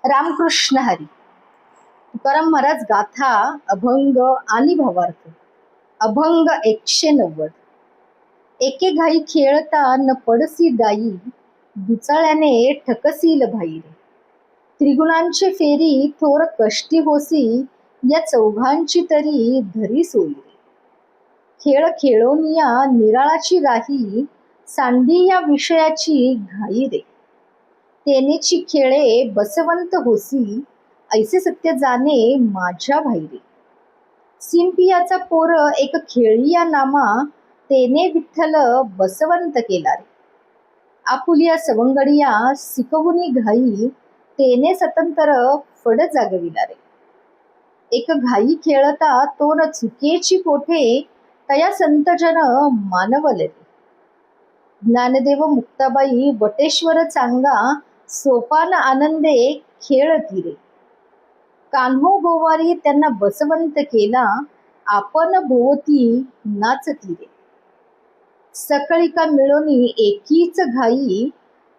रामकृष्ण हरी. तुकाराम महाराज गाथा अभंग आणि भावार्थ. अभंग 190. एके घाई खेळता न पडसी दाई, दुचाळ्याने ठकसील भाई रे. त्रिगुणांची फेरी थोर कष्टी होसी, या चौघांची तरी धरी सोयी रे. खेळ खेळोनिया निराळाची राही, सांडी या विषयाची घाई रे. तेनेची खेळे बसवंत होसी, ऐसे सत्य जाणे माझ्या भाईरे. सिंपियाचा पोर एक खेळिया नामा, तेने विठ्ठल बसवंत केला रे. आपुलिया सवंगडिया सिकवुनी घाई, तेने स्वतंत्र फड जागविला रे. एक घाई खेळता तो न चुकेची कोठे, तया संतजन मानवले रे. ज्ञानदेव मुक्ताबाई वटेश्वर चांगा, सोपान आनंदे खेळती रे. कान्हो गोवारी त्यांना बसवंत केला, आपण भोवती नाचती रे. सकळिका मिळोनी एकीच घाई,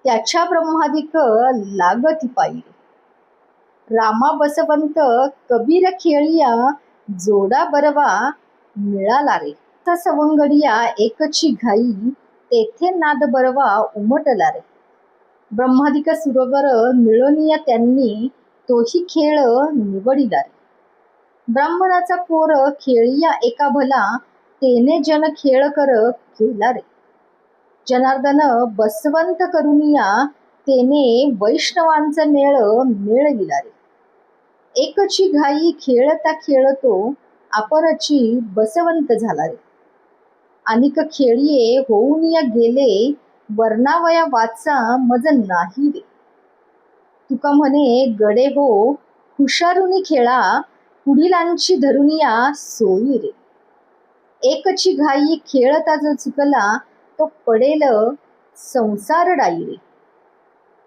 त्याच्या ब्रह्मादिक लागती पायी रे. रामा बसवंत कबीर खेळिया, जोडा बरवा मिळाला रे. सवंगडिया एकची घाई, तेथे नाद बरवा उमटला रे. ब्रह्मादिक सुरवर मिळोनिया त्यांनी, तोही खेळ निवडिला रे. ब्राह्मणाचा पोर खेळिया एका भला, तेने जन खेळ कर केला रे. जनार्दन बसवंत करुनिया, तेने वैष्णवांचा मेळ मिळविला रे. एकची घाई खेळता खेळतो, आपणची बसवंत झाला रे. अनिक खेळिये होऊनिया गेले, वर्णावया वाचा मज नाही रे. तुका म्हणे गडे हो हुशारुनी खेळा, पुढीलांची धरुनिया सोयी रे. एकची घाई खेळता जो चुकला, तो पडेल संसार डाई रे.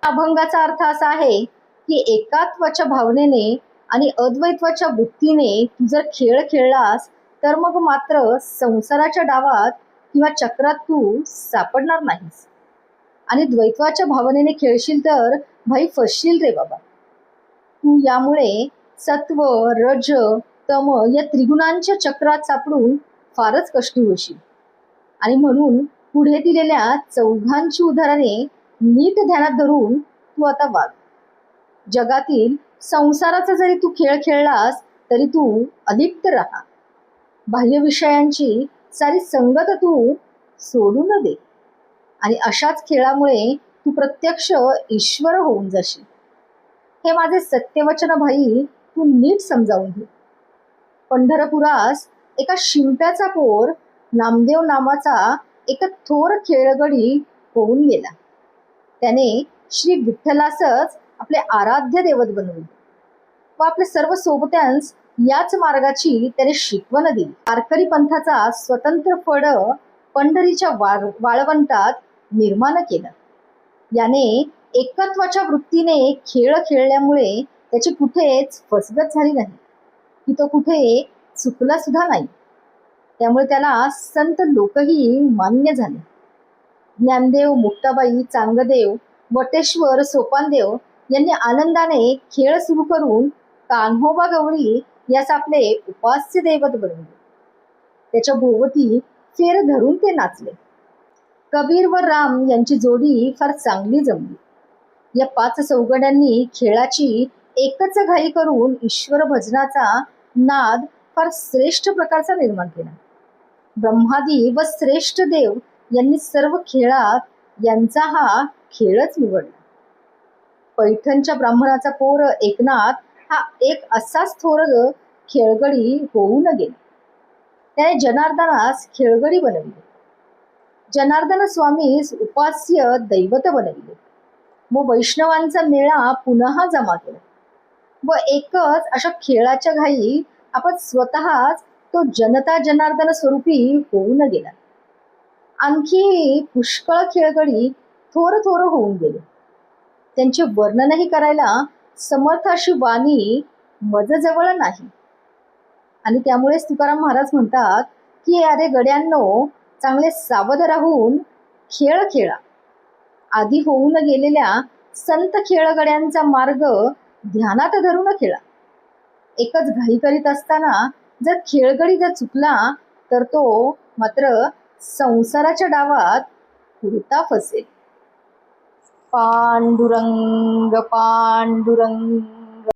अभंगाचा अर्थ असा आहे की एकात्वाच्या भावनेने आणि अद्वैत्वाच्या वृत्तीने तू जर खेळ खेळलास, तर मग मात्र संसाराच्या डावात किंवा चक्रात तू सापडणार नाहीस. आणि द्वैत्वाच्या भावनेने खेळशील तर भाई फसशील रे बाबा. तू यामुळे सत्व रज तम या त्रिगुणांच्या चक्रात सापडून फारच कष्टी होशील. आणि म्हणून पुढे दिलेल्या चौघांची उदाहरणे नीट ध्यानात धरून तू आता वाग. जगातील संसाराचा जरी तू खेळ खेळलास, तरी तू अलिप्त राहा. बाह्य विषयांची सारी संगत तू सोडून दे. आणि अशाच खेळामुळे तू प्रत्यक्ष ईश्वर होऊन जाशील. हे माझे सत्यवचन भाई तू नीट समजावून घे. पंढरपुरास एका शिंप्याचा पोर नामदेव नावाचा एक थोर खेळगडी होऊन गेला. त्याने श्री विठ्ठलासच आपले आराध्य दैवत बनवले व आपले सर्व सोबत्यांस याच मार्गाची त्याने शिकवण दिली. वारकरी पंथाचा स्वतंत्र फड पंढरीच्या वाळवंटात निर्माण केलं. याने एकत्वाच्या वृत्तीने खेळ खेळल्यामुळे त्याची कुठेच फसगत झाली नाही, की तो कुठे चुकला सुद्धा नाही. त्यामुळे त्याला संत लोकही मान्य झाले. ज्ञानदेव मुक्ताबाई चांगदेव वटेश्वर सोपानदेव यांनी आनंदाने खेळ सुरू करून कान्होबा गवळी यास आपले उपास्य दैवत बनवले. त्याच्या भोवती फेर धरून ते नाचले. कबीर व राम यांची जोडी फार चांगली जमली. या 5 सौगड्यांनी खेळाची एकच घाई करून ईश्वर भजनाचा नाद फार श्रेष्ठ प्रकारचा निर्माण केला. ब्रह्मादी व श्रेष्ठ देव यांनी सर्व खेळात यांचा हा खेळच निवडला. पैठणच्या ब्राह्मणाचा पोर एकनाथ हा एक असाच थोर खेळगडी होऊन गेला. त्याने जनार्दनास खेळगडी बनविले. जनार्दन स्वामीस उपास्य दैवत बनविले व वैष्णवांचा मेळा पुन्हा जमा केला. व एकच अशा खेळाच्या घाई आपण स्वतःच तो जनता जनार्दन स्वरूपी होऊन गेला. आणखी पुष्कळ खेळगडी थोर थोर होऊन गेले. त्यांचे वर्णनही करायला समर्थ अशी वाणी मजजवळ नाही. आणि त्यामुळेच तुकाराम महाराज म्हणतात की अरे गड्यांनो, चांगले सावध राहून खेळ खेळा. आधी होऊन गेलेल्या संत खेळगड्यांचा मार्ग ध्यानात धरून खेळा. एकच घाई करीत असताना जर खेळगडी जर चुकला तर तो मात्र संसाराच्या डावात पुरता फसेल. पांडुरंग पांडुरंग.